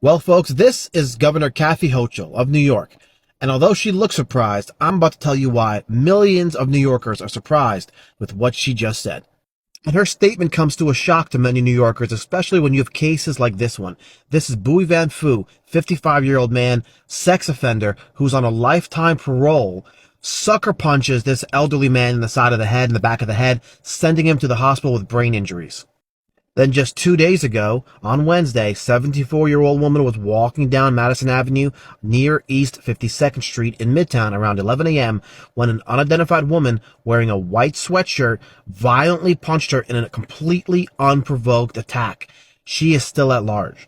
Well, folks, this is Governor Kathy Hochul of New York. And although she looks surprised, I'm about to tell you why millions of New Yorkers are surprised with what she just said. And her statement comes to a shock to many New Yorkers, especially when you have cases like this one. This is Bowie Van Fu, 55-year-old man, sex offender, who's on a lifetime parole, sucker punches this elderly man in the side of the head and the back of the head, sending him to the hospital with brain injuries. Then just 2 days ago, on Wednesday, 74-year-old woman was walking down Madison Avenue near East 52nd Street in Midtown around 11 a.m. when an unidentified woman wearing a white sweatshirt violently punched her in a completely unprovoked attack. She is still at large.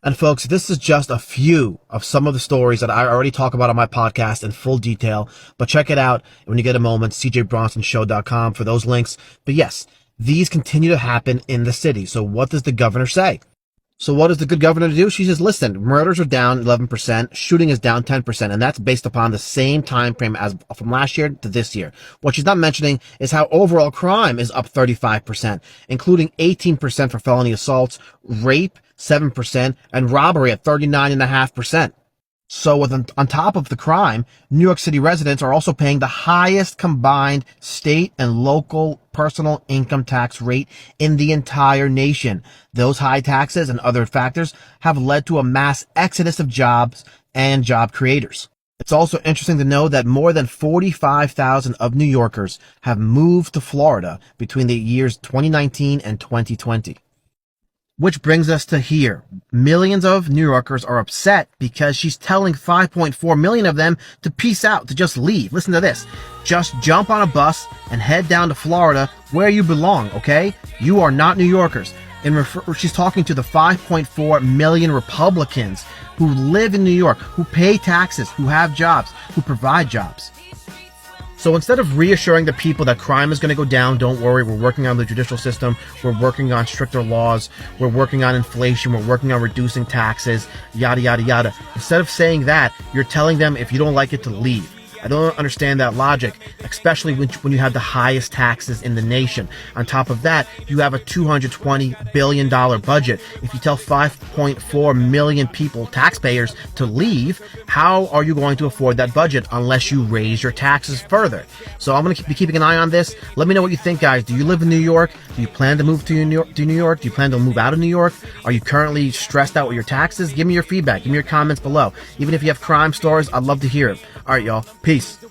And folks, this is just a few of some of the stories that I already talk about on my podcast in full detail, but check it out when you get a moment, cjbronsonshow.com for those links. But yes, these continue to happen in the city. So what does the governor say? So what does the good governor do? She says, listen, murders are down 11%, shooting is down 10%, and that's based upon the same time frame as from last year to this year. What she's not mentioning is how overall crime is up 35%, including 18% for felony assaults, rape 7%, and robbery at 39.5%. So on top of the crime, New York City residents are also paying the highest combined state and local personal income tax rate in the entire nation. Those high taxes and other factors have led to a mass exodus of jobs and job creators. It's also interesting to know that more than 45,000 of New Yorkers have moved to Florida between the years 2019 and 2020. Which brings us to here. Millions of New Yorkers are upset because she's telling 5.4 million of them to peace out, to just leave. Listen to this. Just jump on a bus and head down to Florida where you belong, okay? You are not New Yorkers. She's talking to the 5.4 million Republicans who live in New York, who pay taxes, who have jobs, who provide jobs. So instead of reassuring the people that crime is going to go down, don't worry, we're working on the judicial system, we're working on stricter laws, we're working on inflation, we're working on reducing taxes, yada, yada, yada. Instead of saying that, you're telling them if you don't like it to leave. I don't understand that logic, especially when you have the highest taxes in the nation. On top of that, you have a $220 billion budget. If you tell 5.4 million people, taxpayers, to leave, how are you going to afford that budget unless you raise your taxes further? So I'm going to be keeping an eye on this. Let me know what you think, guys. Do you live in New York? Do you plan to move to New York? Do you plan to move out of New York? Are you currently stressed out with your taxes? Give me your feedback. Give me your comments below. Even if you have crime stories, I'd love to hear it. All right, y'all. Peace.